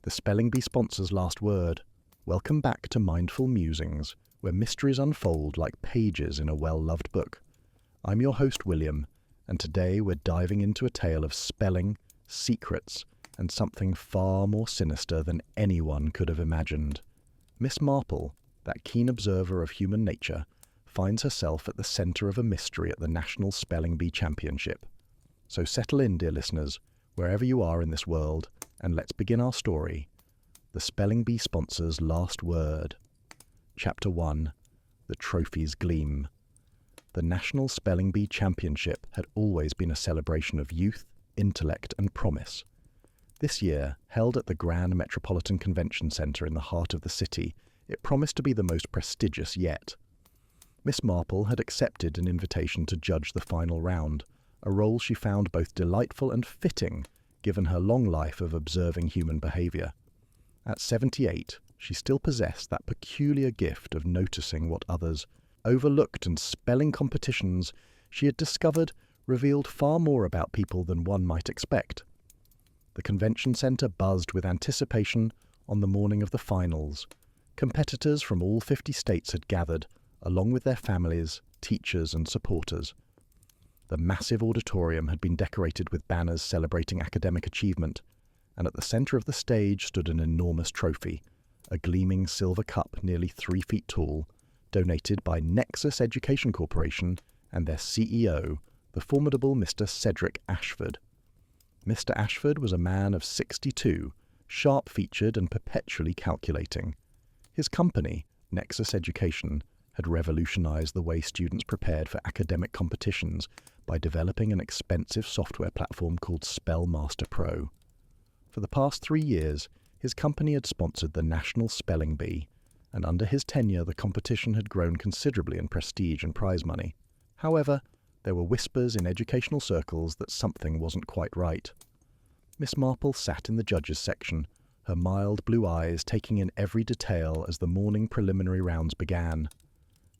the Spelling Bee sponsor's last word. Welcome back to Mindful Musings, where mysteries unfold like pages in a well-loved book. I'm your host, William, and today we're diving into a tale of spelling, secrets, and something far more sinister than anyone could have imagined. Miss Marple, that keen observer of human nature, finds herself at the centre of a mystery at the National Spelling Bee Championship. So settle in, dear listeners, wherever you are in this world, and let's begin our story. The Spelling Bee sponsor's last word. Chapter 1. The Trophy's Gleam. The National Spelling Bee Championship had always been a celebration of youth, intellect, and promise. This year, held at the Grand Metropolitan Convention Centre in the heart of the city, it promised to be the most prestigious yet. Miss Marple had accepted an invitation to judge the final round, a role she found both delightful and fitting, given her long life of observing human behaviour. At 78, she still possessed that peculiar gift of noticing what others overlooked, and spelling competitions, she had discovered, revealed far more about people than one might expect. The convention centre buzzed with anticipation on the morning of the finals. Competitors from all 50 states had gathered, along with their families, teachers and supporters. The massive auditorium had been decorated with banners celebrating academic achievement, and at the centre of the stage stood an enormous trophy, a gleaming silver cup nearly 3 feet tall, donated by Nexus Education Corporation and their CEO, the formidable Mr. Cedric Ashford. Mr. Ashford was a man of 62, sharp-featured and perpetually calculating. His company, Nexus Education, had revolutionized the way students prepared for academic competitions by developing an expensive software platform called Spellmaster Pro. For the past 3 years, his company had sponsored the National Spelling Bee, and under his tenure the competition had grown considerably in prestige and prize money. However, there were whispers in educational circles that something wasn't quite right. Miss Marple sat in the judges' section, her mild blue eyes taking in every detail as the morning preliminary rounds began.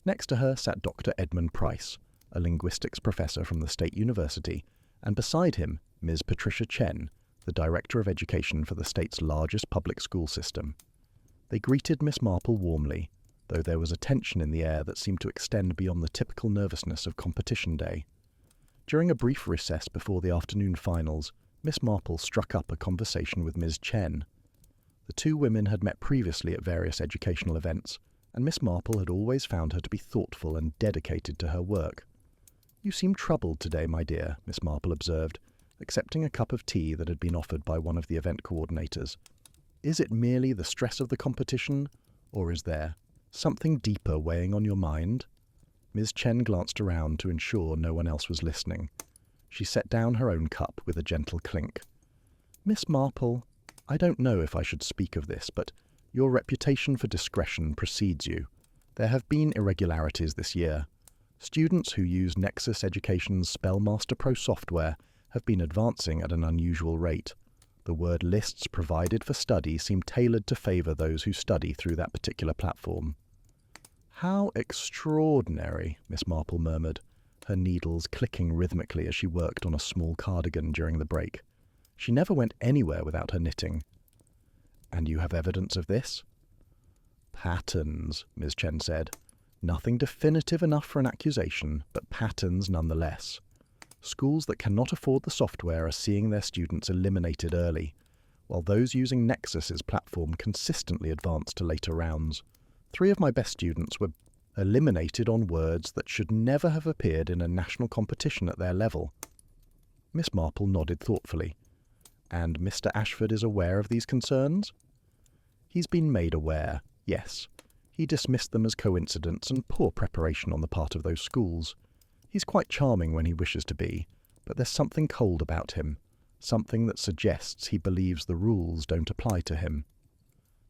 Next to her sat Dr. Edmund Price, a linguistics professor from the State University, and beside him, Ms. Patricia Chen, the Director of Education for the state's largest public school system. They greeted Miss Marple warmly, though there was a tension in the air that seemed to extend beyond the typical nervousness of competition day. During a brief recess before the afternoon finals, Miss Marple struck up a conversation with Ms. Chen. The two women had met previously at various educational events, and Miss Marple had always found her to be thoughtful and dedicated to her work. "You seem troubled today, my dear," Miss Marple observed, accepting a cup of tea that had been offered by one of the event coordinators. "Is it merely the stress of the competition, or is there something deeper weighing on your mind?" Ms. Chen glanced around to ensure no one else was listening. She set down her own cup with a gentle clink. "Miss Marple, I don't know if I should speak of this, but your reputation for discretion precedes you. There have been irregularities this year. Students who use Nexus Education's Spellmaster Pro software have been advancing at an unusual rate. The word lists provided for study seem tailored to favour those who study through that particular platform." "How extraordinary," Miss Marple murmured, her needles clicking rhythmically as she worked on a small cardigan during the break. She never went anywhere without her knitting. "And you have evidence of this?" "Patterns," Ms. Chen said. "Nothing definitive enough for an accusation, but patterns nonetheless. Schools that cannot afford the software are seeing their students eliminated early, while those using Nexus's platform consistently advance to later rounds. 3 of my best students were eliminated on words that should never have appeared in a national competition at their level." Miss Marple nodded thoughtfully. "And Mr. Ashford is aware of these concerns?" "He's been made aware, yes. He dismissed them as coincidence and poor preparation on the part of those schools. He's quite charming when he wishes to be, but there's something cold about him, something that suggests he believes the rules don't apply to him."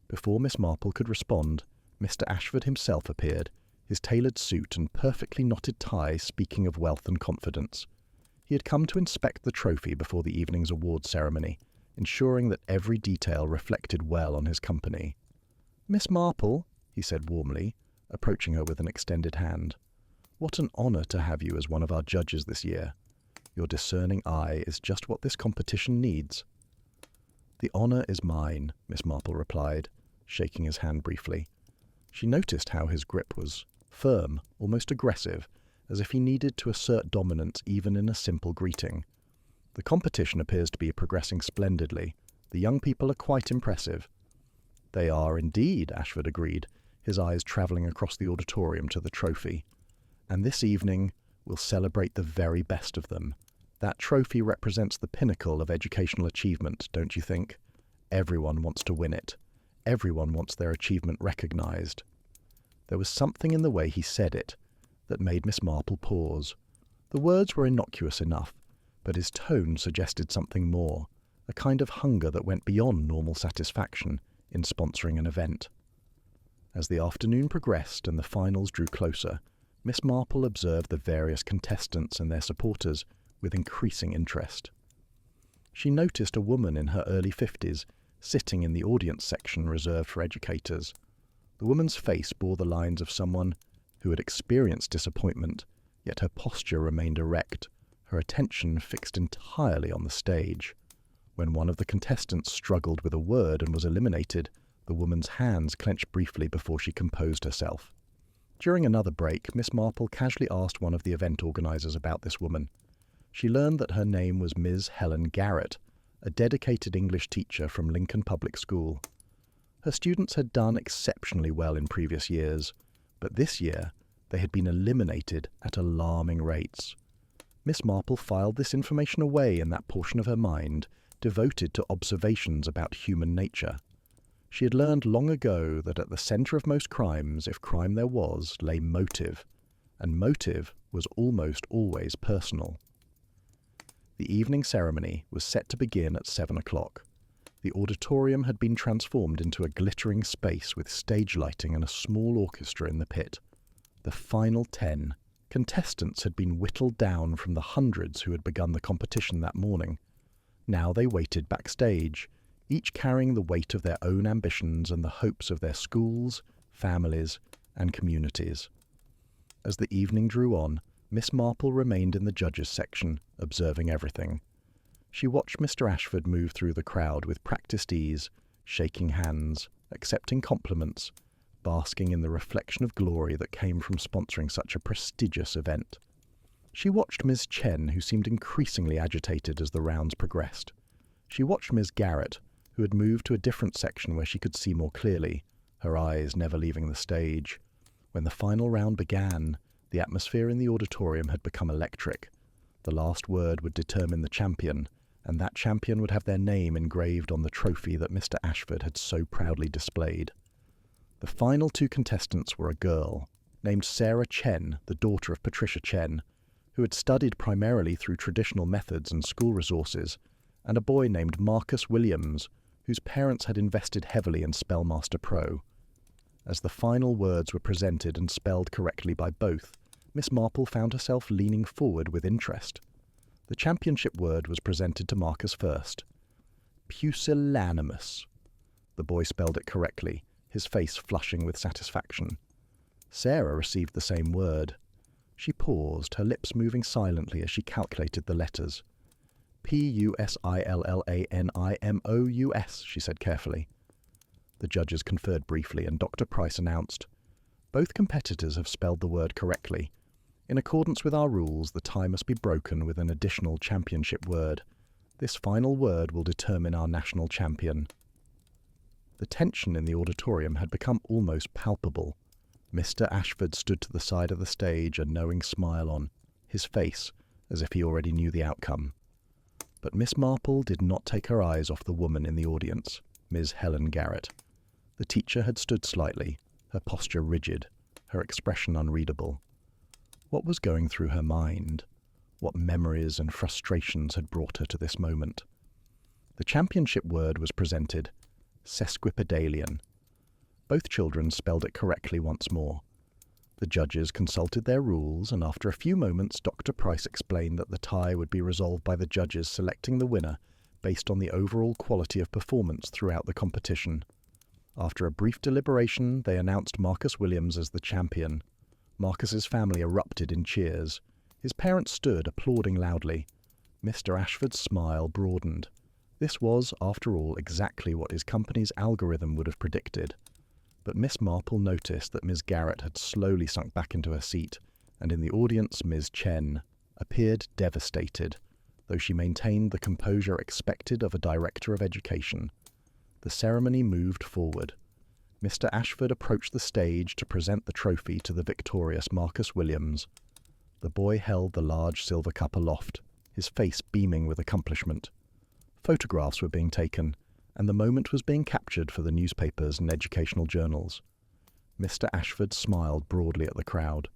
Before Miss Marple could respond, Mr. Ashford himself appeared, his tailored suit and perfectly knotted tie speaking of wealth and confidence. He had come to inspect the trophy before the evening's awards ceremony, ensuring that every detail reflected well on his company. "Miss Marple," he said warmly, approaching her with an extended hand, "what an honour to have you as one of our judges this year. Your discerning eye is just what this competition needs." "The honour is mine," Miss Marple replied, shaking his hand briefly. She noticed how his grip was firm, almost aggressive, as if he needed to assert dominance even in a simple greeting. "The competition appears to be progressing splendidly. The young people are quite impressive." "They are indeed," Ashford agreed, his eyes travelling across the auditorium to the trophy. "And this evening we'll celebrate the very best of them. That trophy represents the pinnacle of educational achievement, don't you think? Everyone wants to win it. Everyone wants their achievement recognised." There was something in the way he said it that made Miss Marple pause. The words were innocuous enough, but his tone suggested something more, a kind of hunger that went beyond normal satisfaction in sponsoring an event. As the afternoon progressed and the finals drew closer, Miss Marple observed the various contestants and their supporters with increasing interest. She noticed a woman in her early 50s sitting in the audience section reserved for educators. The woman's face bore the lines of someone who had experienced disappointment, yet her posture remained erect, her attention fixed entirely on the stage. When one of the contestants struggled with a word and was eliminated, the woman's hands clenched briefly before she composed herself. During another break, Miss Marple casually asked one of the event organisers about this woman. She learned that her name was Ms. Helen Garrett, a dedicated English teacher from Lincoln Public School. Her students had done exceptionally well in previous years, but this year they had been eliminated at alarming rates. Miss Marple filed this information away in that portion of her mind devoted to observations about human nature. She had learned long ago that at the centre of most crimes, if crime there was, lay motive, and motive was almost always personal. The evening ceremony was set to begin at 7 o'clock. The auditorium had been transformed into a glittering space with stage lighting and a small orchestra in the pit. The final 10 contestants had been whittled down from the hundreds who had begun the competition that morning. Now they waited backstage, each carrying the weight of their own ambitions and the hopes of their schools, families, and communities. As the evening drew on, Miss Marple remained in the judges' section, observing everything. She watched Mr. Ashford move through the crowd with practised ease, shaking hands, accepting compliments, basking in the reflection of glory that came from sponsoring such a prestigious event. She watched Ms. Chen, who seemed increasingly agitated as the rounds progressed. She watched Ms. Garrett, who had moved to a different section where she could see more clearly, her eyes never leaving the stage. When the final round began, the atmosphere in the auditorium had become electric. The last word would determine the champion, and that champion would have their name engraved on the trophy that Mr. Ashford had so proudly displayed. The final 2 contestants were a girl, named Sarah Chen, the daughter of Patricia Chen, who had studied primarily through traditional methods and school resources, and a boy named Marcus Williams, whose parents had invested heavily in Spellmaster Pro. As the final words were presented and spelled correctly by both, Miss Marple found herself leaning forward with interest. The championship word was presented to Marcus first. Pusillanimous. The boy spelled it correctly, his face flushing with satisfaction. Sarah received the same word. She paused, her lips moving silently as she calculated the letters. Pusillanimous, she said carefully. The judges conferred briefly, and Dr. Price announced, "Both competitors have spelled the word correctly. In accordance with our rules, the tie must be broken with an additional championship word. This final word will determine our national champion." The tension in the auditorium had become almost palpable. Mr. Ashford stood to the side of the stage, a knowing smile on his face, as if he already knew the outcome. But Miss Marple did not take her eyes off the woman in the audience, Ms. Helen Garrett. The teacher had stood slightly, her posture rigid, her expression unreadable. What was going through her mind? What memories and frustrations had brought her to this moment? The championship word was presented, sesquipedalian. Both children spelled it correctly once more. The judges consulted their rules, and after a few moments Dr. Price explained that the tie would be resolved by the judges selecting the winner based on the overall quality of performance throughout the competition. After a brief deliberation, they announced Marcus Williams as the champion. Marcus's family erupted in cheers. His parents stood, applauding loudly. Mr. Ashford's smile broadened. This was, after all, exactly what his company's algorithm would have predicted. But Miss Marple noticed that Ms. Garrett had slowly sunk back into her seat, and in the audience Ms. Chen appeared devastated, though she maintained the composure expected of a director of education. The ceremony moved forward. Mr. Ashford approached the stage to present the trophy to the victorious Marcus Williams. The boy held the large silver cup aloft, his face beaming with accomplishment. Photographs were being taken, and the moment was being captured for the newspapers and educational journals. Mr. Ashford smiled broadly at the crowd.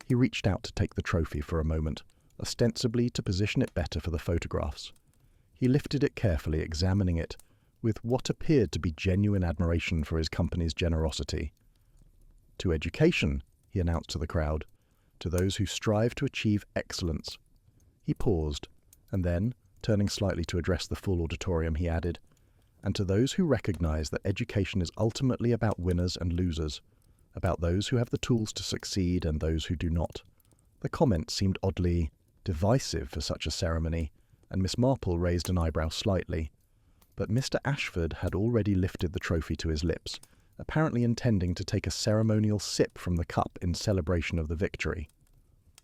He reached out to take the trophy for a moment, ostensibly to position it better for the photographs. He lifted it carefully, examining it, with what appeared to be genuine admiration for his company's generosity. "To education," he announced to the crowd, "to those who strive to achieve excellence." He paused, and then, turning slightly to address the full auditorium, he added, "and to those who recognize that education is ultimately about winners and losers, about those who have the tools to succeed and those who do not." The comment seemed oddly divisive for such a ceremony, and Miss Marple raised an eyebrow slightly. But Mr. Ashford had already lifted the trophy to his lips, apparently intending to take a ceremonial sip from the cup in celebration of the victory.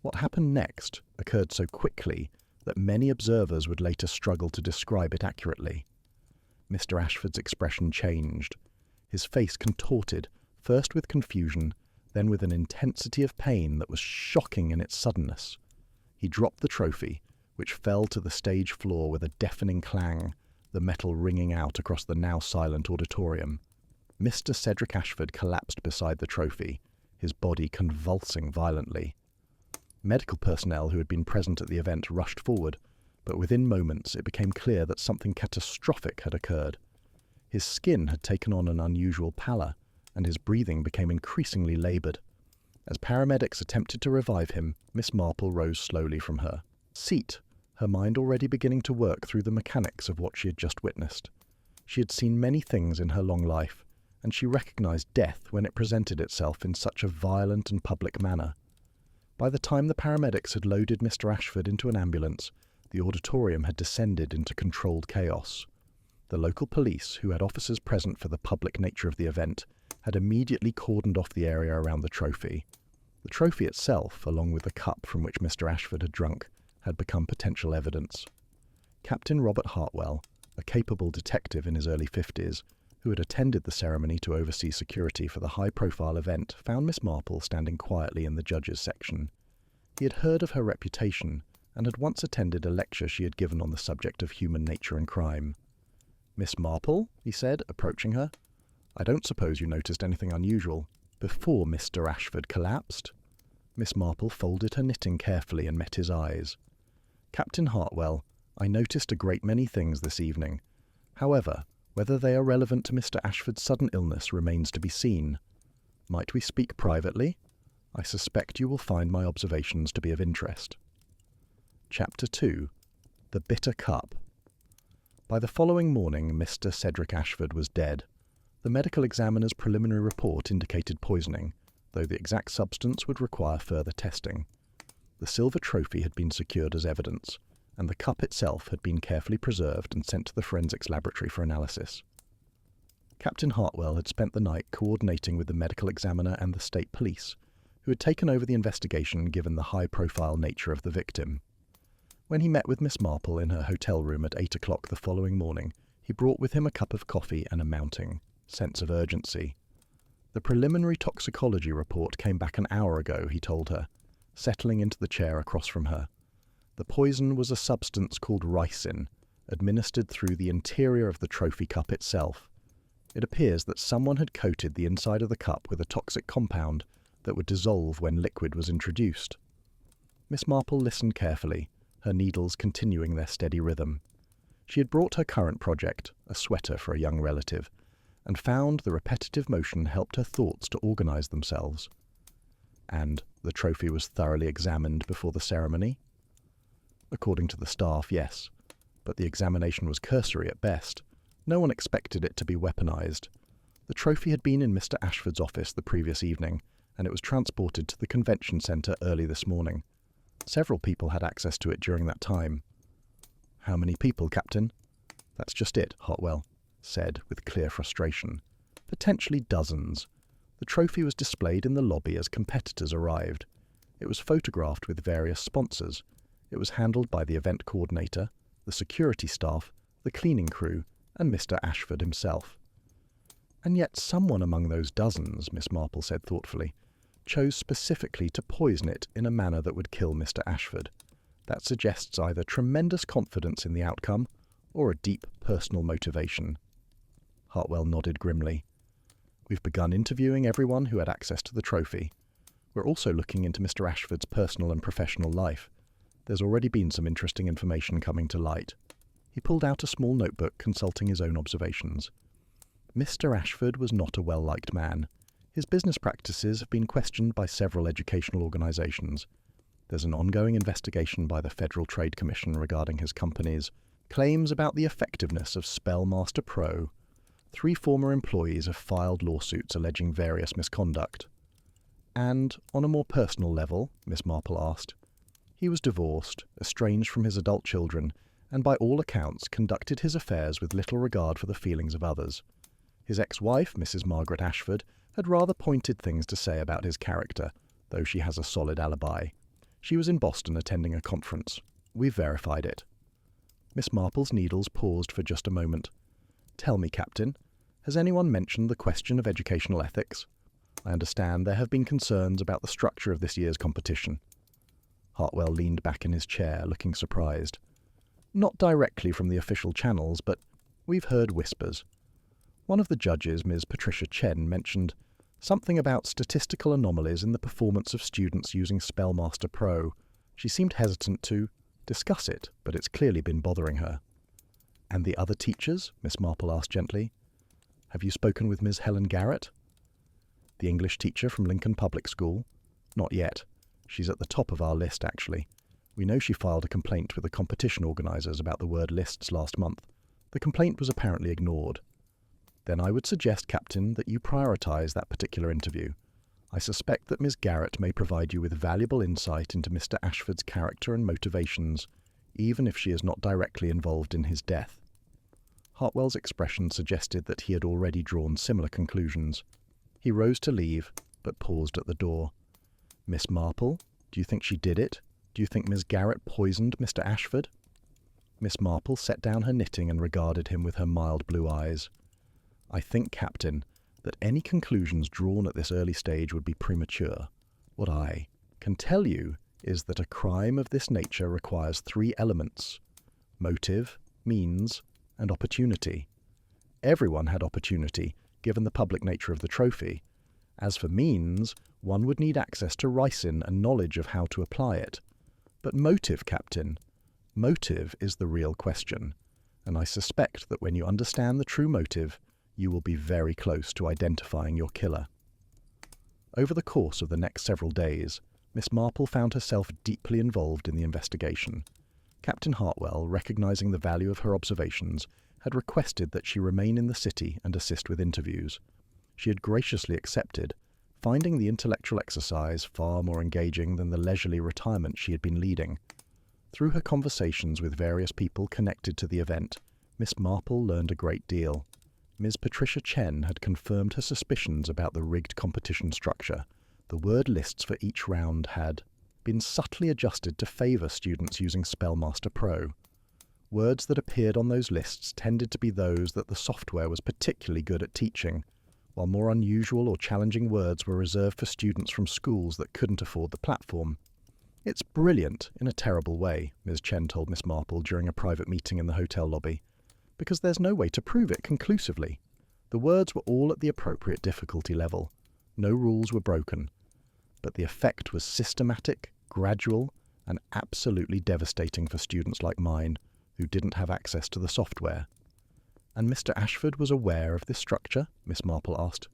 What happened next occurred so quickly that many observers would later struggle to describe it accurately. Mr. Ashford's expression changed. His face contorted, first with confusion, then with an intensity of pain that was shocking in its suddenness. He dropped the trophy, which fell to the stage floor with a deafening clang, the metal ringing out across the now silent auditorium. Mr. Cedric Ashford collapsed beside the trophy, his body convulsing violently. Medical personnel who had been present at the event rushed forward, but within moments it became clear that something catastrophic had occurred. His skin had taken on an unusual pallor, and his breathing became increasingly laboured. As paramedics attempted to revive him, Miss Marple rose slowly from her seat, her mind already beginning to work through the mechanics of what she had just witnessed. She had seen many things in her long life, and she recognized death when it presented itself in such a violent and public manner. By the time the paramedics had loaded Mr. Ashford into an ambulance, the auditorium had descended into controlled chaos. The local police, who had officers present for the public nature of the event, had immediately cordoned off the area around the trophy. The trophy itself, along with the cup from which Mr. Ashford had drunk, had become potential evidence. Captain Robert Hartwell, a capable detective in his early 50s, who had attended the ceremony to oversee security for the high-profile event, found Miss Marple standing quietly in the judges' section. He had heard of her reputation and had once attended a lecture she had given on the subject of human nature and crime. "Miss Marple," he said, approaching her, "I don't suppose you noticed anything unusual before Mr. Ashford collapsed?" Miss Marple folded her knitting carefully and met his eyes. "Captain Hartwell, I noticed a great many things this evening. However, whether they are relevant to Mr. Ashford's sudden illness remains to be seen. Might we speak privately? I suspect you will find my observations to be of interest." Chapter 2. The Bitter Cup. By the following morning, Mr. Cedric Ashford was dead. The medical examiner's preliminary report indicated poisoning, though the exact substance would require further testing. The silver trophy had been secured as evidence, and the cup itself had been carefully preserved and sent to the forensics laboratory for analysis. Captain Hartwell had spent the night coordinating with the medical examiner and the state police, who had taken over the investigation given the high-profile nature of the victim. When he met with Miss Marple in her hotel room at 8 o'clock the following morning, he brought with him a cup of coffee and a mounting sense of urgency. The preliminary toxicology report came back an hour ago, he told her, settling into the chair across from her. The poison was a substance called ricin, administered through the interior of the trophy cup itself. It appears that someone had coated the inside of the cup with a toxic compound that would dissolve when liquid was introduced. Miss Marple listened carefully, her needles continuing their steady rhythm. She had brought her current project, a sweater for a young relative, and found the repetitive motion helped her thoughts to organize themselves. And the trophy was thoroughly examined before the ceremony? According to the staff, yes, but the examination was cursory at best. No one expected it to be weaponized. The trophy had been in Mr. Ashford's office the previous evening, and it was transported to the convention centre early this morning. Several people had access to it during that time. "How many people, Captain?" That's just it, Hartwell said with clear frustration. Potentially dozens. The trophy was displayed in the lobby as competitors arrived. It was photographed with various sponsors. It was handled by the event coordinator, the security staff, the cleaning crew, and Mr. Ashford himself. And yet someone among those dozens, Miss Marple said thoughtfully, chose specifically to poison it in a manner that would kill Mr. Ashford. That suggests either tremendous confidence in the outcome or a deep personal motivation. Hartwell nodded grimly. We've begun interviewing everyone who had access to the trophy. We're also looking into Mr. Ashford's personal and professional life. There's already been some interesting information coming to light. He pulled out a small notebook, consulting his own observations. Mr. Ashford was not a well-liked man. His business practices have been questioned by several educational organisations. There's an ongoing investigation by the Federal Trade Commission regarding his company's claims about the effectiveness of Spellmaster Pro. 3 former employees have filed lawsuits alleging various misconduct. And, on a more personal level, Miss Marple asked, he was divorced, estranged from his adult children, and by all accounts conducted his affairs with little regard for the feelings of others. His ex-wife, Mrs. Margaret Ashford, had rather pointed things to say about his character, though she has a solid alibi. She was in Boston attending a conference. We've verified it. Miss Marple's needles paused for just a moment. Tell me, Captain, has anyone mentioned the question of educational ethics? I understand there have been concerns about the structure of this year's competition. Hartwell leaned back in his chair, looking surprised. Not directly from the official channels, but we've heard whispers. One of the judges, Ms. Patricia Chen, mentioned something about statistical anomalies in the performance of students using Spellmaster Pro. She seemed hesitant to discuss it, but it's clearly been bothering her. And the other teachers? Miss Marple asked gently. Have you spoken with Ms. Helen Garrett? The English teacher from Lincoln Public School? Not yet. She's at the top of our list, actually. We know she filed a complaint with the competition organisers about the word lists last month. The complaint was apparently ignored. Then I would suggest, Captain, that you prioritise that particular interview. I suspect that Ms. Garrett may provide you with valuable insight into Mr. Ashford's character and motivations, even if she is not directly involved in his death. Hartwell's expression suggested that he had already drawn similar conclusions. He rose to leave, but paused at the door. Miss Marple, do you think she did it? Do you think Ms. Garrett poisoned Mr. Ashford? Miss Marple set down her knitting and regarded him with her mild blue eyes. I think, Captain, that any conclusions drawn at this early stage would be premature. What I can tell you is that a crime of this nature requires 3 elements: motive, means, and opportunity. Everyone had opportunity, given the public nature of the trophy. As for means, one would need access to ricin and knowledge of how to apply it. But motive, Captain, motive is the real question, and I suspect that when you understand the true motive, you will be very close to identifying your killer. Over the course of the next several days, Miss Marple found herself deeply involved in the investigation. Captain Hartwell, recognizing the value of her observations, had requested that she remain in the city and assist with interviews. She had graciously accepted, finding the intellectual exercise far more engaging than the leisurely retirement she had been leading. Through her conversations with various people connected to the event, Miss Marple learned a great deal. Ms. Patricia Chen had confirmed her suspicions about the rigged competition structure. The word lists for each round had been subtly adjusted to favour students using Spellmaster Pro. Words that appeared on those lists tended to be those that the software was particularly good at teaching, while more unusual or challenging words were reserved for students from schools that couldn't afford the platform. It's brilliant in a terrible way, Ms. Chen told Miss Marple during a private meeting in the hotel lobby, because there's no way to prove it conclusively. The words were all at the appropriate difficulty level. No rules were broken. But the effect was systematic, gradual, and absolutely devastating for students like mine who didn't have access to the software. And Mr. Ashford was aware of this structure? Miss Marple asked.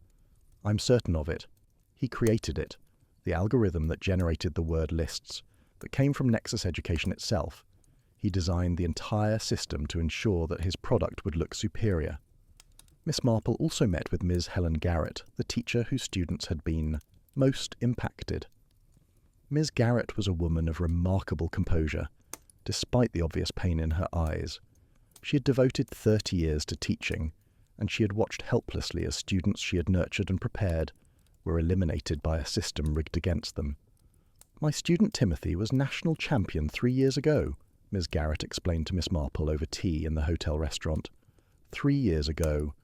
I'm certain of it. He created it, the algorithm that generated the word lists, that came from Nexus Education itself. He designed the entire system to ensure that his product would look superior. Miss Marple also met with Ms. Helen Garrett, the teacher whose students had been most impacted. Ms. Garrett was a woman of remarkable composure, despite the obvious pain in her eyes. She had devoted 30 years to teaching, and she had watched helplessly as students she had nurtured and prepared were eliminated by a system rigged against them. "My student Timothy was national champion 3 years ago," Ms. Garrett explained to Miss Marple over tea in the hotel restaurant. 3 years ago.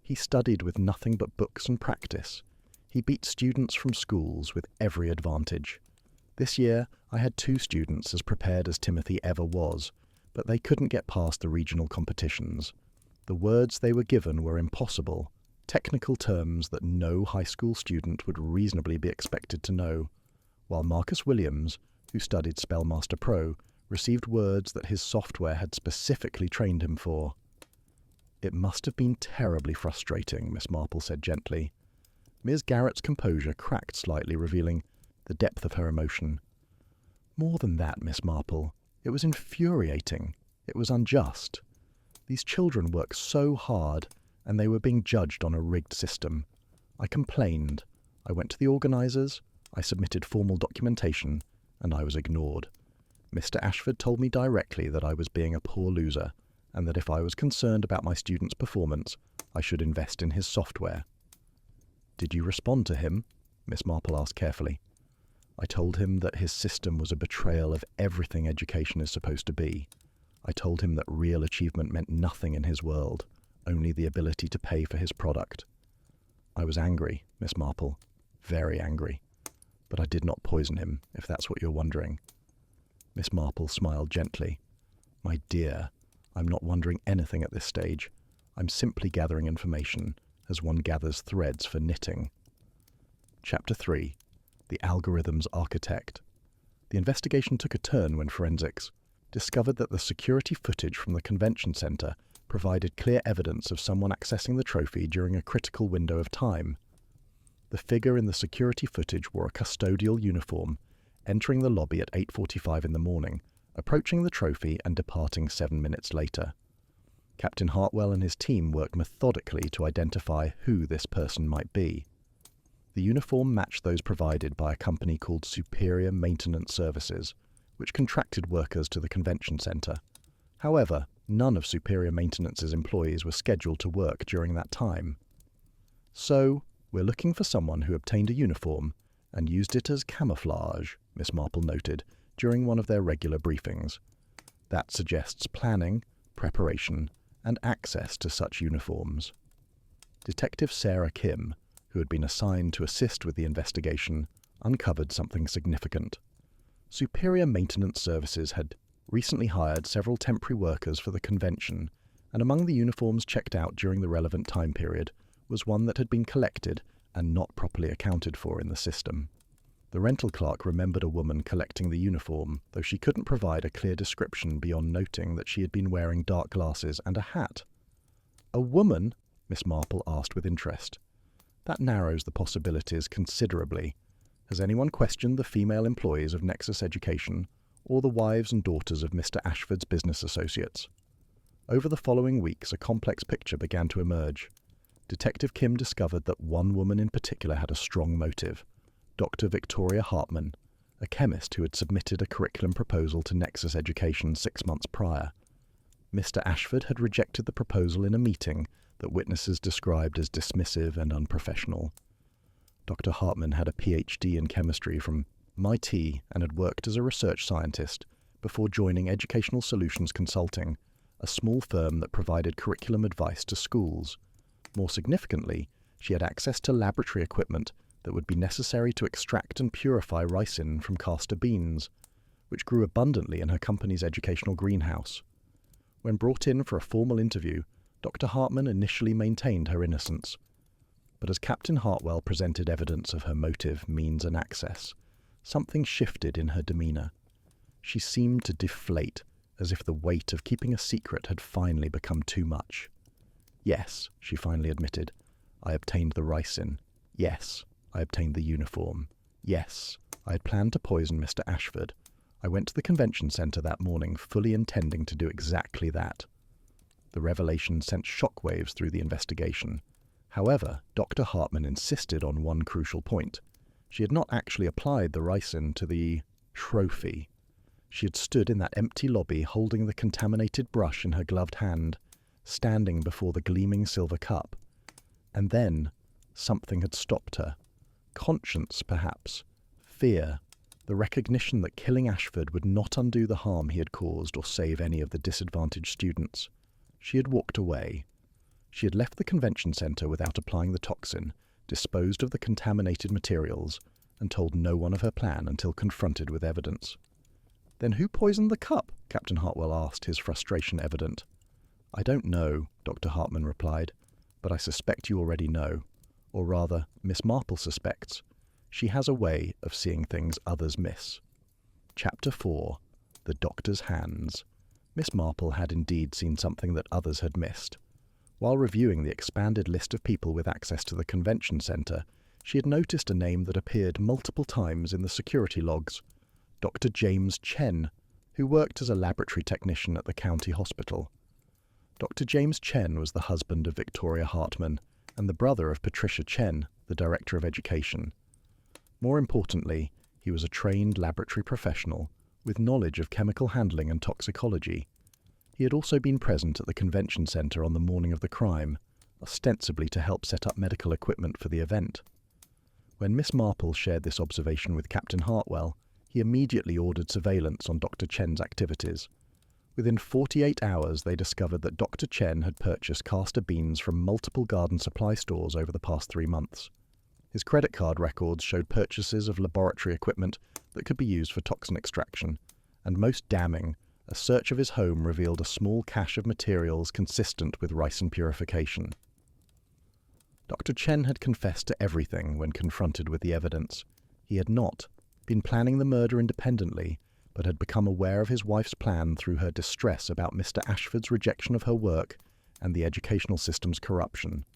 He studied with nothing but books and practice. He beat students from schools with every advantage. This year, I had 2 students as prepared as Timothy ever was, but they couldn't get past the regional competitions. The words they were given were impossible, technical terms that no high school student would reasonably be expected to know, while Marcus Williams, who studied Spellmaster Pro, received words that his software had specifically trained him for. "It must have been terribly frustrating," Miss Marple said gently. Ms. Garrett's composure cracked slightly, revealing the depth of her emotion. "More than that, Miss Marple. It was infuriating. It was unjust. These children work so hard, and they were being judged on a rigged system. I complained. I went to the organisers. I submitted formal documentation, and I was ignored. Mr. Ashford told me directly that I was being a poor loser, and that if I was concerned about my students' performance, I should invest in his software." "Did you respond to him?" Miss Marple asked carefully. "I told him that his system was a betrayal of everything education is supposed to be. I told him that real achievement meant nothing in his world, only the ability to pay for his product. I was angry, Miss Marple, very angry. But I did not poison him, if that's what you're wondering." Miss Marple smiled gently. "My dear, I'm not wondering anything at this stage. I'm simply gathering information, as one gathers threads for knitting." Chapter 3. The Algorithm's Architect. The investigation took a turn when forensics discovered that the security footage from the convention centre provided clear evidence of someone accessing the trophy during a critical window of time. The figure in the security footage wore a custodial uniform, entering the lobby at 8:45 in the morning, approaching the trophy and departing 7 minutes later. Captain Hartwell and his team worked methodically to identify who this person might be. The uniform matched those provided by a company called Superior Maintenance Services, which contracted workers to the convention centre. However, none of Superior Maintenance's employees were scheduled to work during that time. "So, we're looking for someone who obtained a uniform and used it as camouflage," Miss Marple noted during one of their regular briefings. "That suggests planning, preparation, and access to such uniforms." Detective Sarah Kim, who had been assigned to assist with the investigation, uncovered something significant. Superior Maintenance Services had recently hired several temporary workers for the convention, and among the uniforms checked out during the relevant time period was one that had been collected and not properly accounted for in the system. The rental clerk remembered a woman collecting the uniform, though she couldn't provide a clear description beyond noting that she had been wearing dark glasses and a hat. "A woman?" Miss Marple asked with interest. "That narrows the possibilities considerably. Has anyone questioned the female employees of Nexus Education, or the wives and daughters of Mr. Ashford's business associates?" Over the following weeks, a complex picture began to emerge. Detective Kim discovered that one woman in particular had a strong motive: Dr. Victoria Hartman, a chemist who had submitted a curriculum proposal to Nexus Education 6 months prior. Mr. Ashford had rejected the proposal in a meeting that witnesses described as dismissive and unprofessional. Dr. Hartman had a PhD in chemistry from MIT and had worked as a research scientist before joining Educational Solutions Consulting, a small firm that provided curriculum advice to schools. More significantly, she had access to laboratory equipment that would be necessary to extract and purify ricin from castor beans, which grew abundantly in her company's educational greenhouse. When brought in for a formal interview, Dr. Hartman initially maintained her innocence. But as Captain Hartwell presented evidence of her motive, means and access, something shifted in her demeanour. She seemed to deflate, as if the weight of keeping a secret had finally become too much. "Yes," she finally admitted, "I obtained the ricin. Yes, I obtained the uniform. Yes, I had planned to poison Mr. Ashford. I went to the convention centre that morning fully intending to do exactly that." The revelation sent shockwaves through the investigation. However, Dr. Hartman insisted on one crucial point. She had not actually applied the ricin to the trophy. She had stood in that empty lobby holding the contaminated brush in her gloved hand, standing before the gleaming silver cup. And then something had stopped her. Conscience, perhaps. Fear. The recognition that killing Ashford would not undo the harm he had caused or save any of the disadvantaged students. She had walked away. She had left the convention centre without applying the toxin, disposed of the contaminated materials, and told no one of her plan until confronted with evidence. "Then who poisoned the cup?" Captain Hartwell asked, his frustration evident. "I don't know," Dr. Hartman replied, "but I suspect you already know. Or rather, Miss Marple suspects. She has a way of seeing things others miss." Chapter 4. The Doctor's Hands. Miss Marple had indeed seen something that others had missed. While reviewing the expanded list of people with access to the convention centre, she had noticed a name that appeared multiple times in the security logs. Dr. James Chen, who worked as a laboratory technician at the county hospital. Dr. James Chen was the husband of Victoria Hartman and the brother of Patricia Chen, the Director of Education. More importantly, he was a trained laboratory professional with knowledge of chemical handling and toxicology. He had also been present at the convention centre on the morning of the crime, ostensibly to help set up medical equipment for the event. When Miss Marple shared this observation with Captain Hartwell, he immediately ordered surveillance on Dr. Chen's activities. Within 48 hours, they discovered that Dr. Chen had purchased castor beans from multiple garden supply stores over the past 3 months. His credit card records showed purchases of laboratory equipment that could be used for toxin extraction, and most damning, a search of his home revealed a small cache of materials consistent with ricin purification. Dr. Chen had confessed to everything when confronted with the evidence. He had not been planning the murder independently, but had become aware of his wife's plan through her distress about Mr. Ashford's rejection of her work and the educational system's corruption.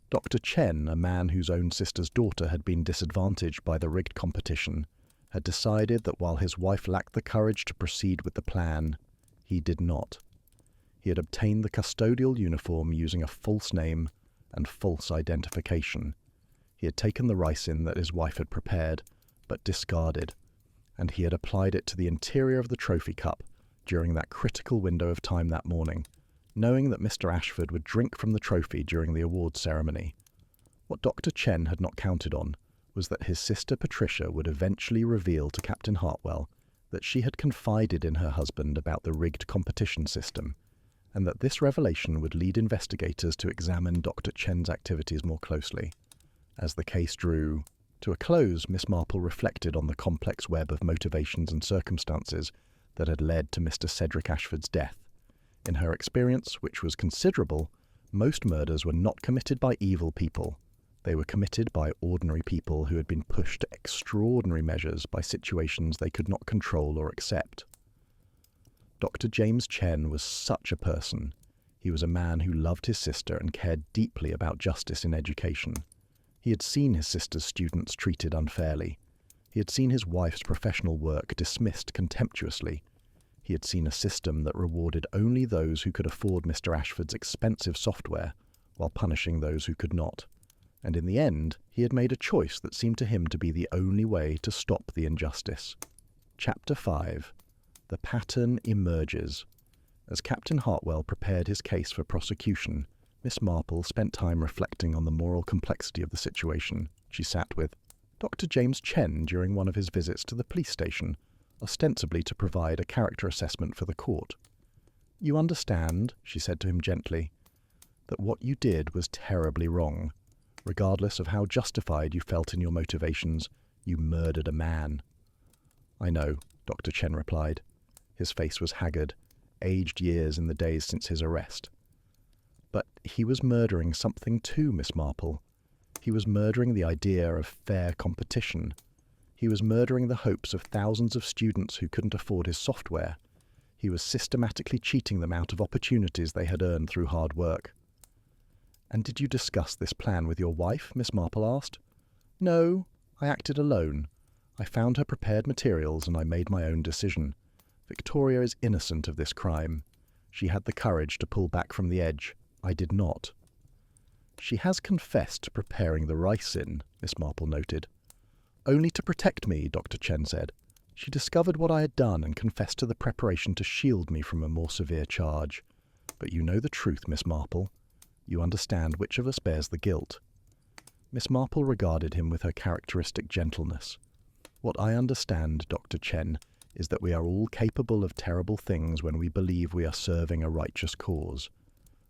Dr. Chen, a man whose own sister's daughter had been disadvantaged by the rigged competition, had decided that while his wife lacked the courage to proceed with the plan, he did not. He had obtained the custodial uniform using a false name and false identification. He had taken the ricin that his wife had prepared, but discarded, and he had applied it to the interior of the trophy cup during that critical window of time that morning, knowing that Mr. Ashford would drink from the trophy during the awards ceremony. What Dr. Chen had not counted on was that his sister Patricia would eventually reveal to Captain Hartwell that she had confided in her husband about the rigged competition system, and that this revelation would lead investigators to examine Dr. Chen's activities more closely. As the case drew to a close, Miss Marple reflected on the complex web of motivations and circumstances that had led to Mr. Cedric Ashford's death. In her experience, which was considerable, most murders were not committed by evil people. They were committed by ordinary people who had been pushed to extraordinary measures by situations they could not control or accept. Dr. James Chen was such a person. He was a man who loved his sister and cared deeply about justice in education. He had seen his sister's students treated unfairly. He had seen his wife's professional work dismissed contemptuously. He had seen a system that rewarded only those who could afford Mr. Ashford's expensive software, while punishing those who could not. And in the end, he had made a choice that seemed to him to be the only way to stop the injustice. Chapter 5. The pattern emerges. As Captain Hartwell prepared his case for prosecution, Miss Marple spent time reflecting on the moral complexity of the situation. She sat with Dr. James Chen during one of his visits to the police station, ostensibly to provide a character assessment for the court. "You understand," she said to him gently, "that what you did was terribly wrong. Regardless of how justified you felt in your motivations, you murdered a man." "I know," Dr. Chen replied. His face was haggard, aged years in the days since his arrest. "But he was murdering something too, Miss Marple. He was murdering the idea of fair competition. He was murdering the hopes of thousands of students who couldn't afford his software. He was systematically cheating them out of opportunities they had earned through hard work." "And did you discuss this plan with your wife?" Miss Marple asked. "No, I acted alone. I found her prepared materials and I made my own decision. Victoria is innocent of this crime. She had the courage to pull back from the edge. I did not." "She has confessed to preparing the ricin," Miss Marple noted. "Only to protect me," Dr. Chen said. She discovered what I had done and confessed to the preparation to shield me from a more severe charge. But you know the truth, Miss Marple. You understand which of us bears the guilt." Miss Marple regarded him with her characteristic gentleness. "What I understand, Dr. Chen, is that we are all capable of terrible things when we believe we are serving a righteous cause.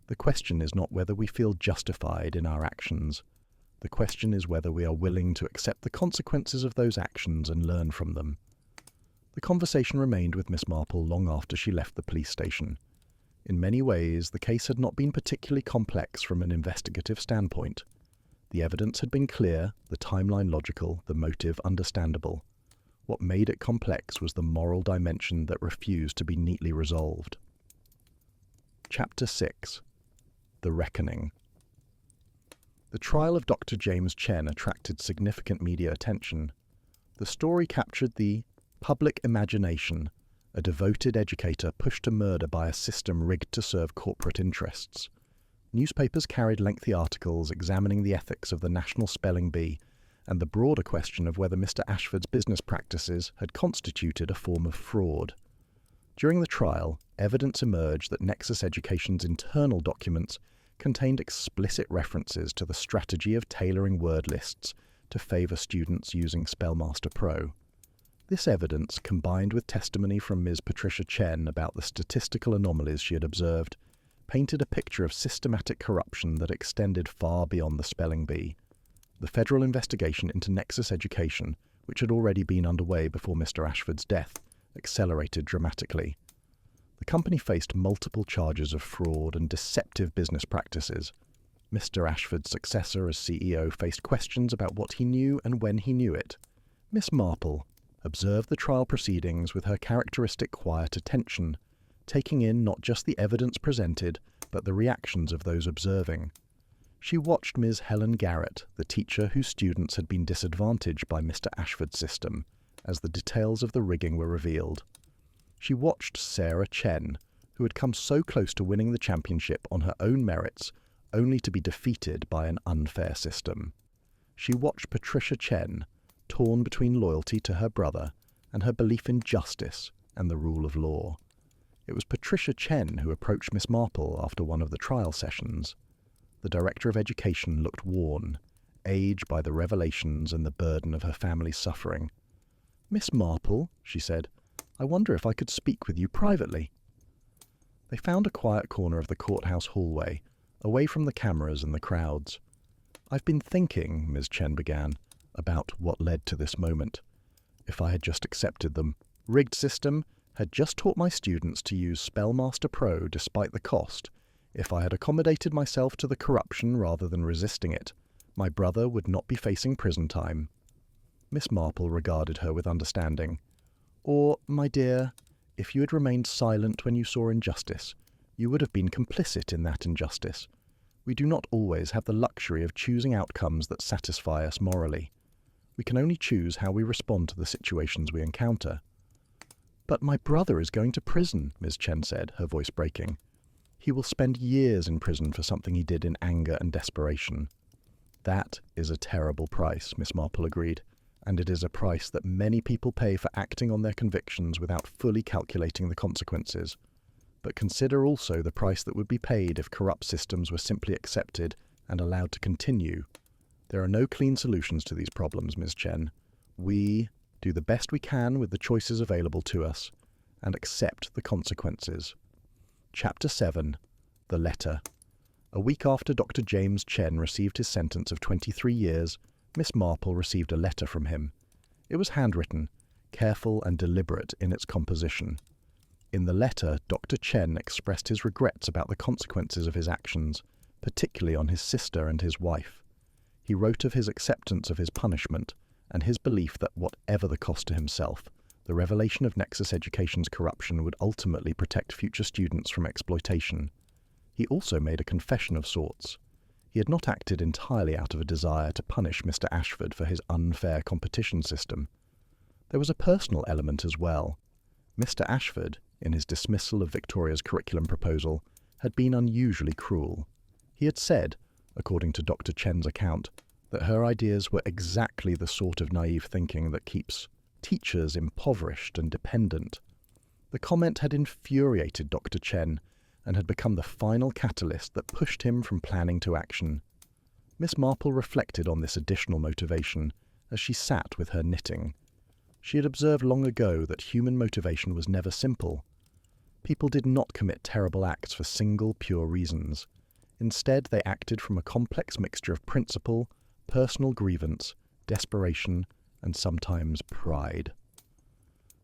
The question is not whether we feel justified in our actions. The question is whether we are willing to accept the consequences of those actions and learn from them." The conversation remained with Miss Marple long after she left the police station. In many ways, the case had not been particularly complex from an investigative standpoint. The evidence had been clear, the timeline logical, the motive understandable. What made it complex was the moral dimension that refused to be neatly resolved. Chapter 6. The Reckoning. The trial of Dr. James Chen attracted significant media attention. The story captured the public imagination, a devoted educator pushed to murder by a system rigged to serve corporate interests. Newspapers carried lengthy articles examining the ethics of the National Spelling Bee and the broader question of whether Mr. Ashford's business practices had constituted a form of fraud. During the trial, evidence emerged that Nexus Education's internal documents contained explicit references to the strategy of tailoring word lists to favour students using Spellmaster Pro. This evidence, combined with testimony from Ms. Patricia Chen about the statistical anomalies she had observed, painted a picture of systematic corruption that extended far beyond the spelling bee. The federal investigation into Nexus Education, which had already been underway before Mr. Ashford's death, accelerated dramatically. The company faced multiple charges of fraud and deceptive business practices. Mr. Ashford's successor as CEO faced questions about what he knew and when he knew it. Miss Marple observed the trial proceedings with her characteristic quiet attention, taking in not just the evidence presented, but the reactions of those observing. She watched Ms. Helen Garrett, the teacher whose students had been disadvantaged by Mr. Ashford's system, as the details of the rigging were revealed. She watched Sarah Chen, who had come so close to winning the championship on her own merits, only to be defeated by an unfair system. She watched Patricia Chen, torn between loyalty to her brother and her belief in justice and the rule of law. It was Patricia Chen who approached Miss Marple after one of the trial sessions. The Director of Education looked worn, aged by the revelations and the burden of her family's suffering. "Miss Marple," she said, "I wonder if I could speak with you privately." They found a quiet corner of the courthouse hallway, away from the cameras and the crowds. "I've been thinking," Ms. Chen began, "about what led to this moment. If I had just accepted them, rigged system, had just taught my students to use Spellmaster Pro despite the cost, if I had accommodated myself to the corruption rather than resisting it, my brother would not be facing prison time." Miss Marple regarded her with understanding. "Or, my dear, if you had remained silent when you saw injustice, you would have been complicit in that injustice. We do not always have the luxury of choosing outcomes that satisfy us morally. We can only choose how we respond to the situations we encounter." "But my brother is going to prison," Ms. Chen said, her voice breaking. "He will spend years in prison for something he did in anger and desperation." "That is a terrible price," Miss Marple agreed, "and it is a price that many people pay for acting on their convictions without fully calculating the consequences. But consider also the price that would be paid if corrupt systems were simply accepted and allowed to continue. There are no clean solutions to these problems, Ms. Chen. We do the best we can with the choices available to us, and accept the consequences." Chapter 7. The Letter. A week after Dr. James Chen received his sentence of 23 years, Miss Marple received a letter from him. It was handwritten, careful and deliberate in its composition. In the letter, Dr. Chen expressed his regrets about the consequences of his actions, particularly on his sister and his wife. He wrote of his acceptance of his punishment, and his belief that whatever the cost to himself, the revelation of Nexus Education's corruption would ultimately protect future students from exploitation. He also made a confession of sorts. He had not acted entirely out of a desire to punish Mr. Ashford for his unfair competition system. There was a personal element as well. Mr. Ashford, in his dismissal of Victoria's curriculum proposal, had been unusually cruel. He had said, according to Dr. Chen's account, that her ideas were exactly the sort of naive thinking that keeps teachers impoverished and dependent. The comment had infuriated Dr. Chen and had become the final catalyst that pushed him from planning to action. Miss Marple reflected on this additional motivation as she sat with her knitting. She had observed long ago that human motivation was never simple. People did not commit terrible acts for single, pure reasons. Instead, they acted from a complex mixture of principle, personal grievance, desperation, and sometimes pride.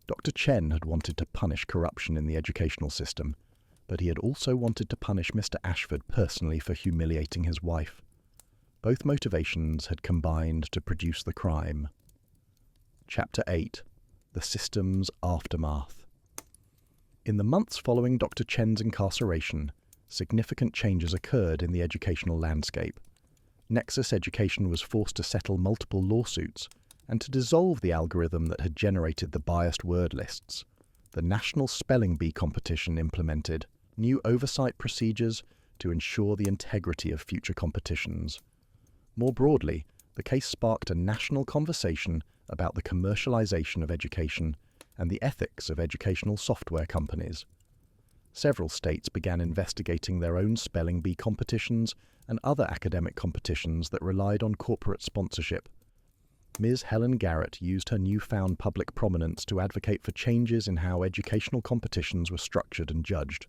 Dr. Chen had wanted to punish corruption in the educational system, but he had also wanted to punish Mr. Ashford personally for humiliating his wife. Both motivations had combined to produce the crime. Chapter 8. The System's Aftermath. In the months following Dr. Chen's incarceration, significant changes occurred in the educational landscape. Nexus Education was forced to settle multiple lawsuits and to dissolve the algorithm that had generated the biased word lists. The National Spelling Bee competition implemented new oversight procedures to ensure the integrity of future competitions. More broadly, the case sparked a national conversation about the commercialization of education and the ethics of educational software companies. Several states began investigating their own spelling bee competitions and other academic competitions that relied on corporate sponsorship. Ms. Helen Garrett used her newfound public prominence to advocate for changes in how educational competitions were structured and judged.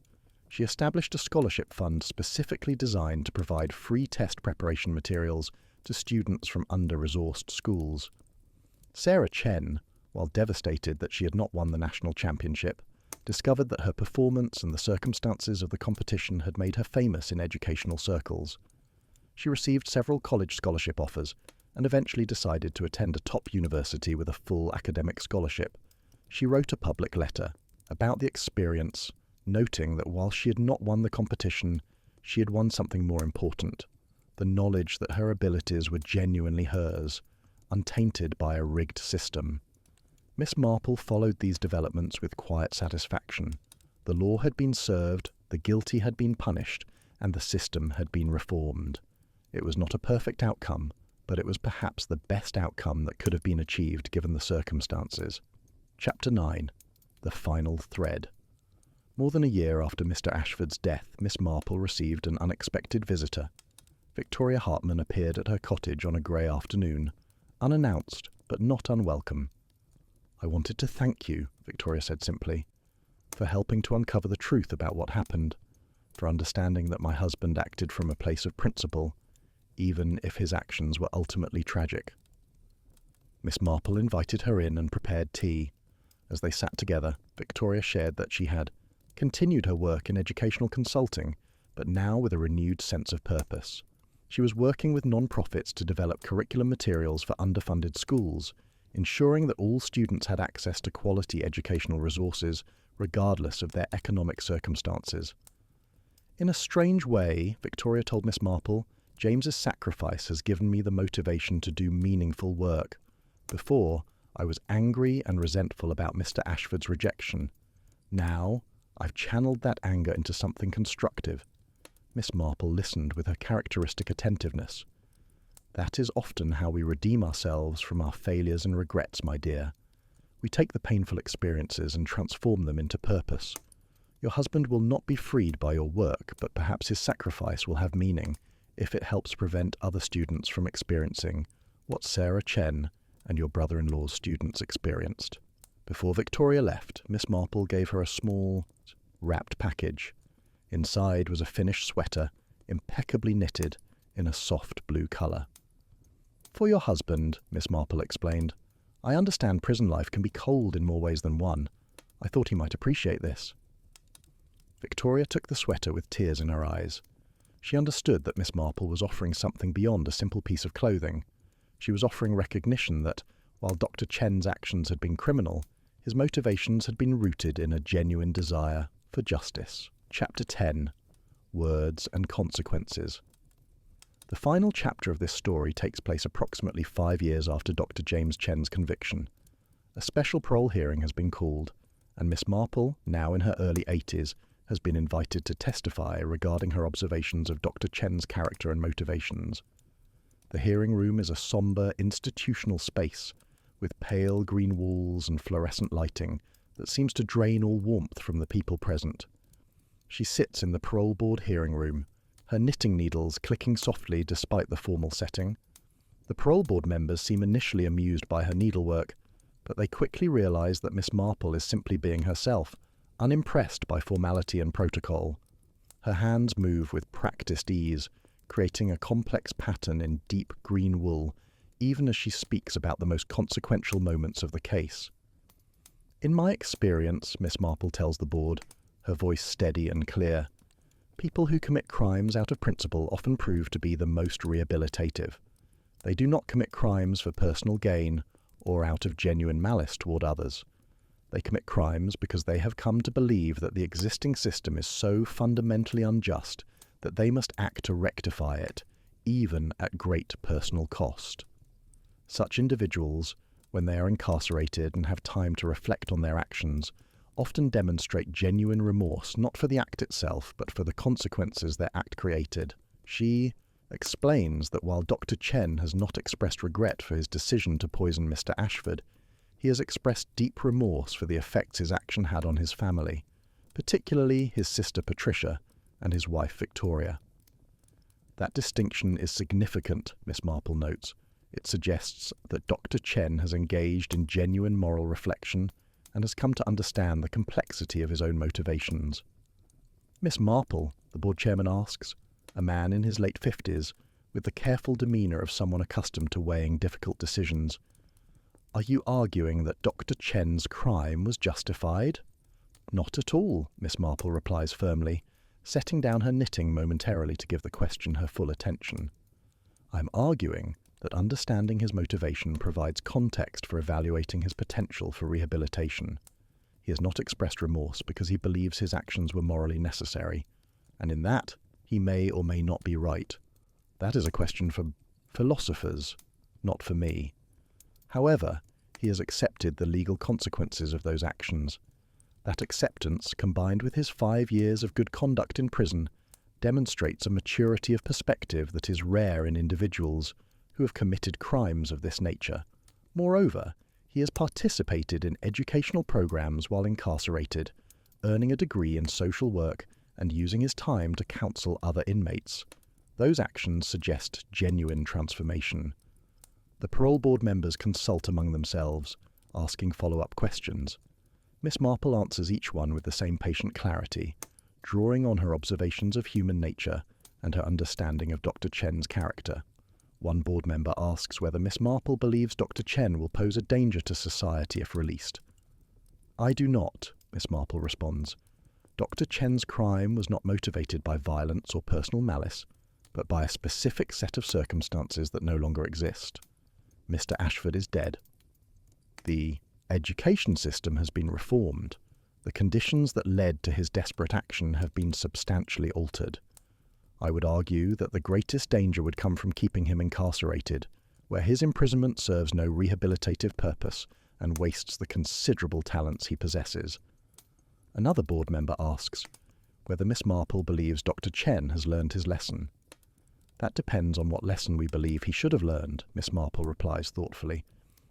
She established a scholarship fund specifically designed to provide free test preparation materials to students from under-resourced schools. Sarah Chen, while devastated that she had not won the national championship, discovered that her performance and the circumstances of the competition had made her famous in educational circles. She received several college scholarship offers and eventually decided to attend a top university with a full academic scholarship. She wrote a public letter about the experience, noting that while she had not won the competition, she had won something more important: the knowledge that her abilities were genuinely hers, untainted by a rigged system. Miss Marple followed these developments with quiet satisfaction. The law had been served, the guilty had been punished, and the system had been reformed. It was not a perfect outcome, but it was perhaps the best outcome that could have been achieved given the circumstances. Chapter 9. The Final Thread. More than a year after Mr. Ashford's death, Miss Marple received an unexpected visitor. Victoria Hartman appeared at her cottage on a grey afternoon, unannounced but not unwelcome. "I wanted to thank you," Victoria said simply, "for helping to uncover the truth about what happened, for understanding that my husband acted from a place of principle, even if his actions were ultimately tragic." Miss Marple invited her in and prepared tea. As they sat together, Victoria shared that she had continued her work in educational consulting, but now with a renewed sense of purpose. She was working with non-profits to develop curriculum materials for underfunded schools, ensuring that all students had access to quality educational resources regardless of their economic circumstances. "In a strange way," Victoria told Miss Marple, "James's sacrifice has given me the motivation to do meaningful work. Before, I was angry and resentful about Mr. Ashford's rejection. Now, I've channeled that anger into something constructive." Miss Marple listened with her characteristic attentiveness. "That is often how we redeem ourselves from our failures and regrets, my dear. We take the painful experiences and transform them into purpose. Your husband will not be freed by your work, but perhaps his sacrifice will have meaning if it helps prevent other students from experiencing what Sarah Chen and your brother-in-law's students experienced." Before Victoria left, Miss Marple gave her a small, wrapped package. Inside was a finished sweater, impeccably knitted in a soft blue colour. "For your husband," Miss Marple explained. "I understand prison life can be cold in more ways than one. I thought he might appreciate this." Victoria took the sweater with tears in her eyes. She understood that Miss Marple was offering something beyond a simple piece of clothing. She was offering recognition that, while Dr. Chen's actions had been criminal, his motivations had been rooted in a genuine desire for justice. Chapter 10. Words and Consequences. The final chapter of this story takes place approximately 5 years after Dr. James Chen's conviction. A special parole hearing has been called, and Miss Marple, now in her early 80s, has been invited to testify regarding her observations of Dr. Chen's character and motivations. The hearing room is a sombre, institutional space with pale green walls and fluorescent lighting that seems to drain all warmth from the people present. She sits in the parole board hearing room, her knitting needles clicking softly despite the formal setting. The parole board members seem initially amused by her needlework, but they quickly realise that Miss Marple is simply being herself, unimpressed by formality and protocol. Her hands move with practised ease, creating a complex pattern in deep green wool, even as she speaks about the most consequential moments of the case. In my experience, Miss Marple tells the board, her voice steady and clear, people who commit crimes out of principle often prove to be the most rehabilitative. They do not commit crimes for personal gain or out of genuine malice toward others. They commit crimes because they have come to believe that the existing system is so fundamentally unjust that they must act to rectify it, even at great personal cost. Such individuals, when they are incarcerated and have time to reflect on their actions, often demonstrate genuine remorse not for the act itself, but for the consequences their act created. She explains that while Dr. Chen has not expressed regret for his decision to poison Mr. Ashford, he has expressed deep remorse for the effects his action had on his family, particularly his sister Patricia and his wife Victoria. That distinction is significant, Miss Marple notes. It suggests that Dr. Chen has engaged in genuine moral reflection and has come to understand the complexity of his own motivations. Miss Marple, the board chairman asks, a man in his late 50s, with the careful demeanour of someone accustomed to weighing difficult decisions, are you arguing that Dr. Chen's crime was justified? Not at all, Miss Marple replies firmly, setting down her knitting momentarily to give the question her full attention. I'm arguing that understanding his motivation provides context for evaluating his potential for rehabilitation. He has not expressed remorse because he believes his actions were morally necessary, and in that he may or may not be right. That is a question for philosophers, not for me. However, he has accepted the legal consequences of those actions. That acceptance, combined with his 5 years of good conduct in prison, demonstrates a maturity of perspective that is rare in individuals who have committed crimes of this nature. Moreover, he has participated in educational programs while incarcerated, earning a degree in social work and using his time to counsel other inmates. Those actions suggest genuine transformation. The parole board members consult among themselves, asking follow-up questions. Miss Marple answers each one with the same patient clarity, drawing on her observations of human nature and her understanding of Dr. Chen's character. One board member asks whether Miss Marple believes Dr. Chen will pose a danger to society if released. I do not, Miss Marple responds. Dr. Chen's crime was not motivated by violence or personal malice, but by a specific set of circumstances that no longer exist. Mr. Ashford is dead. The education system has been reformed. The conditions that led to his desperate action have been substantially altered. I would argue that the greatest danger would come from keeping him incarcerated, where his imprisonment serves no rehabilitative purpose and wastes the considerable talents he possesses. Another board member asks whether Miss Marple believes Dr. Chen has learned his lesson. That depends on what lesson we believe he should have learned, Miss Marple replies thoughtfully.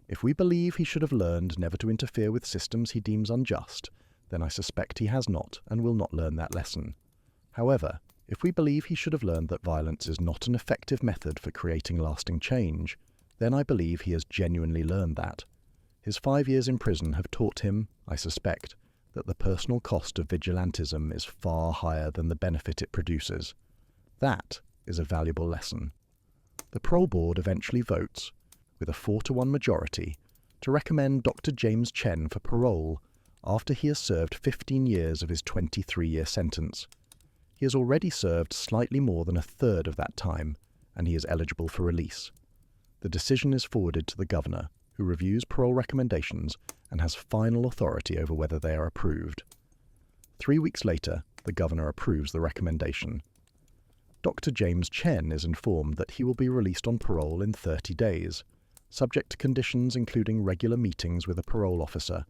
If we believe he should have learned never to interfere with systems he deems unjust, then I suspect he has not and will not learn that lesson. However, if we believe he should have learned that violence is not an effective method for creating lasting change, then I believe he has genuinely learned that. His 5 years in prison have taught him, I suspect, that the personal cost of vigilantism is far higher than the benefit it produces. That is a valuable lesson. The parole board eventually votes, with a 4-to-1 majority, to recommend Dr. James Chen for parole after he has served 15 years of his 23-year sentence. He has already served slightly more than a third of that time, and he is eligible for release. The decision is forwarded to the governor, who reviews parole recommendations and has final authority over whether they are approved. 3 weeks later, the governor approves the recommendation. Dr. James Chen is informed that he will be released on parole in 30 days, subject to conditions including regular meetings with a parole officer,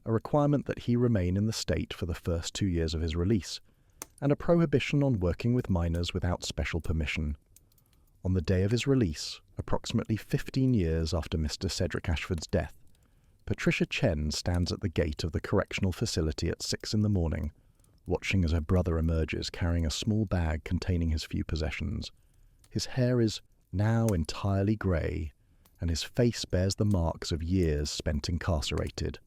a requirement that he remain in the state for the first 2 years of his release, and a prohibition on working with minors without special permission. On the day of his release, approximately 15 years after Mr. Cedric Ashford's death, Patricia Chen stands at the gate of the correctional facility at 6 in the morning, watching as her brother emerges carrying a small bag containing his few possessions. His hair is now entirely grey, and his face bears the marks of years spent incarcerated.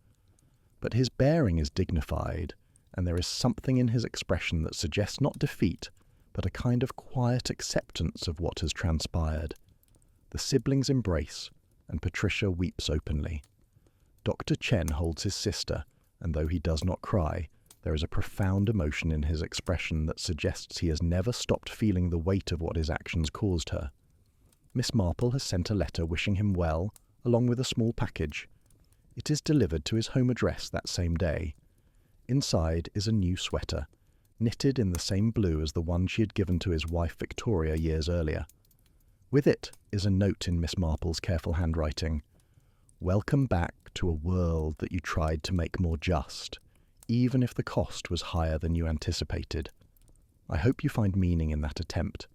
But his bearing is dignified, and there is something in his expression that suggests not defeat, but a kind of quiet acceptance of what has transpired. The siblings embrace, and Patricia weeps openly. Dr. Chen holds his sister, and though he does not cry, there is a profound emotion in his expression that suggests he has never stopped feeling the weight of what his actions caused her. Miss Marple has sent a letter wishing him well, along with a small package. It is delivered to his home address that same day. Inside is a new sweater, knitted in the same blue as the one she had given to his wife Victoria years earlier. With it is a note in Miss Marple's careful handwriting. "Welcome back to a world that you tried to make more just, even if the cost was higher than you anticipated. I hope you find meaning in that attempt,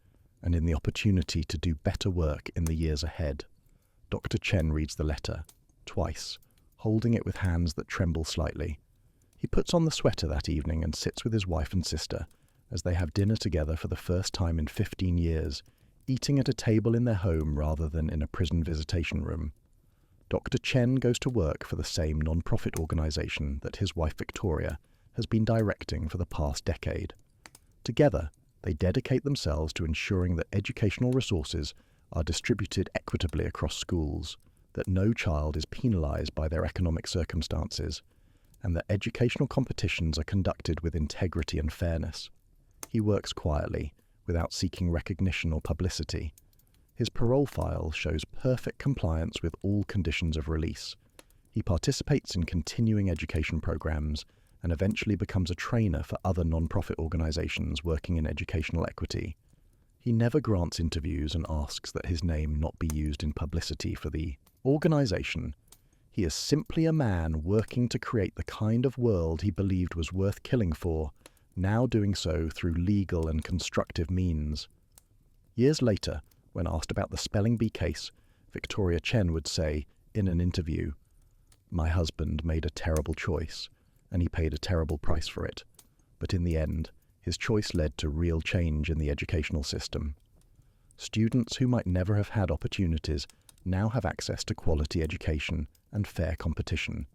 and in the opportunity to do better work in the years ahead." Dr. Chen reads the letter, twice, holding it with hands that tremble slightly. He puts on the sweater that evening and sits with his wife and sister as they have dinner together for the first time in 15 years, eating at a table in their home rather than in a prison visitation room. Dr. Chen goes to work for the same non-profit organisation that his wife Victoria has been directing for the past decade. Together, they dedicate themselves to ensuring that educational resources are distributed equitably across schools, that no child is penalised by their economic circumstances, and that educational competitions are conducted with integrity and fairness. He works quietly, without seeking recognition or publicity. His parole file shows perfect compliance with all conditions of release. He participates in continuing education programs and eventually becomes a trainer for other non-profit organisations working in educational equity. He never grants interviews and asks that his name not be used in publicity for the organisation. He is simply a man working to create the kind of world he believed was worth killing for, now doing so through legal and constructive means. Years later, when asked about the spelling bee case, Victoria Chen would say, in an interview, "My husband made a terrible choice, and he paid a terrible price for it. But in the end, his choice led to real change in the educational system. Students who might never have had opportunities now have access to quality education and fair competition.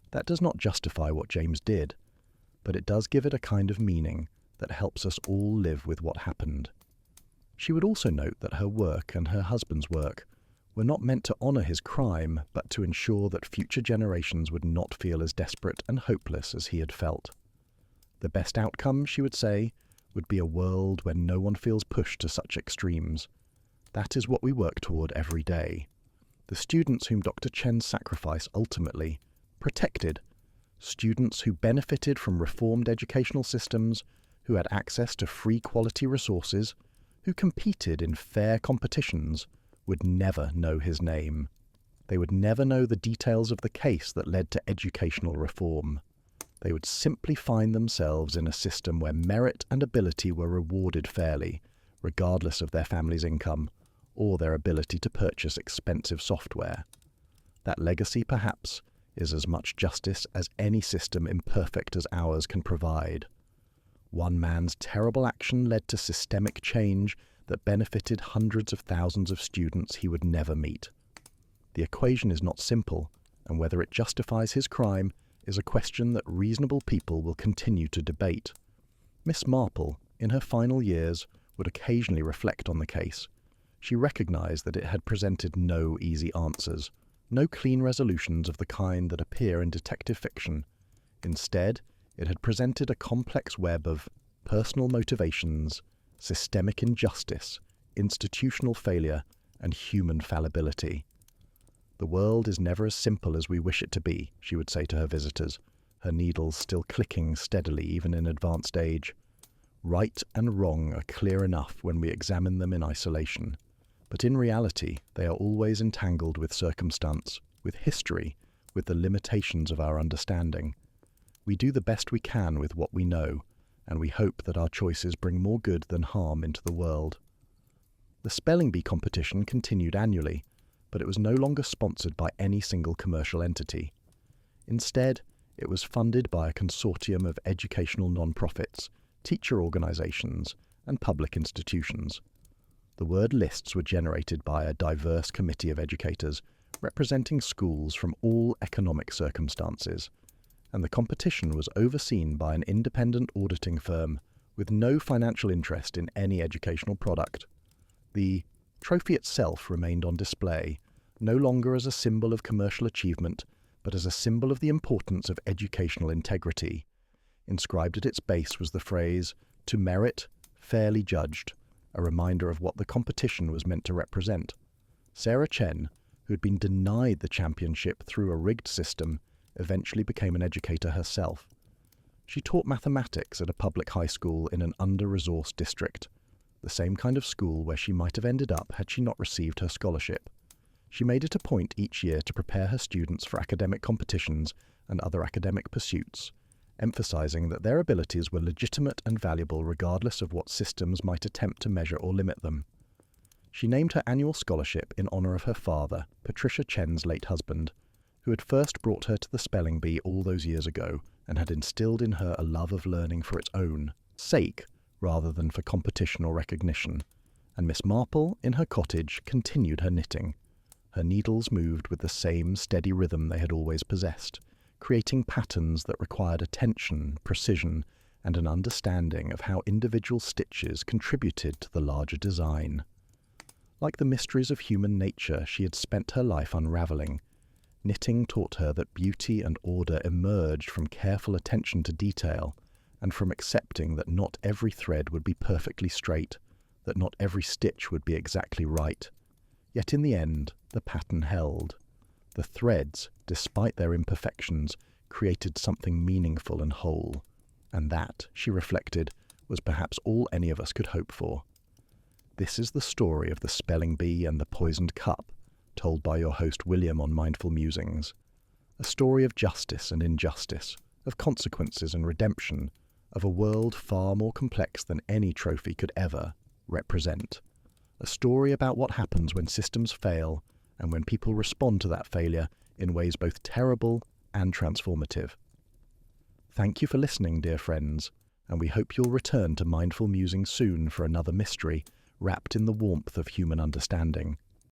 That does not justify what James did, but it does give it a kind of meaning that helps us all live with what happened." She would also note that her work and her husband's work were not meant to honour his crime, but to ensure that future generations would not feel as desperate and hopeless as he had felt. The best outcome, she would say, would be a world where no one feels pushed to such extremes. That is what we work toward every day. The students whom Dr. Chen's sacrifice ultimately protected, students who benefited from reformed educational systems, who had access to free quality resources, who competed in fair competitions, would never know his name. They would never know the details of the case that led to educational reform. They would simply find themselves in a system where merit and ability were rewarded fairly, regardless of their family's income or their ability to purchase expensive software. That legacy, perhaps, is as much justice as any system imperfect as ours can provide. One man's terrible action led to systemic change that benefited hundreds of thousands of students he would never meet. The equation is not simple, and whether it justifies his crime is a question that reasonable people will continue to debate. Miss Marple, in her final years, would occasionally reflect on the case. She recognised that it had presented no easy answers, no clean resolutions of the kind that appear in detective fiction. Instead, it had presented a complex web of personal motivations, systemic injustice, institutional failure, and human fallibility. "The world is never as simple as we wish it to be," she would say to her visitors, her needles still clicking steadily even in advanced age. "Right and wrong are clear enough when we examine them in isolation, but in reality they are always entangled with circumstance, with history, with the limitations of our understanding. We do the best we can with what we know, and we hope that our choices bring more good than harm into the world." The spelling bee competition continued annually, but it was no longer sponsored by any single commercial entity. Instead, it was funded by a consortium of educational non-profits, teacher organisations, and public institutions. The word lists were generated by a diverse committee of educators representing schools from all economic circumstances, and the competition was overseen by an independent auditing firm with no financial interest in any educational product. The trophy itself remained on display, no longer as a symbol of commercial achievement, but as a symbol of the importance of educational integrity. Inscribed at its base was the phrase, "To merit, fairly judged," a reminder of what the competition was meant to represent. Sarah Chen, who had been denied the championship through a rigged system, eventually became an educator herself. She taught mathematics at a public high school in an under-resourced district, the same kind of school where she might have ended up had she not received her scholarship. She made it a point each year to prepare her students for academic competitions and other academic pursuits, emphasizing that their abilities were legitimate and valuable regardless of what systems might attempt to measure or limit them. She named her annual scholarship in honor of her father, Patricia Chen's late husband, who had first brought her to the spelling bee all those years ago and had instilled in her a love of learning for its own sake rather than for competition or recognition. And Miss Marple, in her cottage, continued her knitting. Her needles moved with the same steady rhythm they had always possessed, creating patterns that required attention, precision, and an understanding of how individual stitches contributed to the larger design. Like the mysteries of human nature she had spent her life unravelling, knitting taught her that beauty and order emerged from careful attention to detail and from accepting that not every thread would be perfectly straight, that not every stitch would be exactly right. Yet in the end, the pattern held. The threads, despite their imperfections, created something meaningful and whole. And that, she reflected, was perhaps all any of us could hope for. This is the story of the spelling bee and the poisoned cup, told by your host William on Mindful Musings. A story of justice and injustice, of consequences and redemption, of a world far more complex than any trophy could ever represent. A story about what happens when systems fail and when people respond to that failure in ways both terrible and transformative. Thank you for listening, dear friends, and we hope you'll return to Mindful Musings soon for another mystery wrapped in the warmth of human understanding.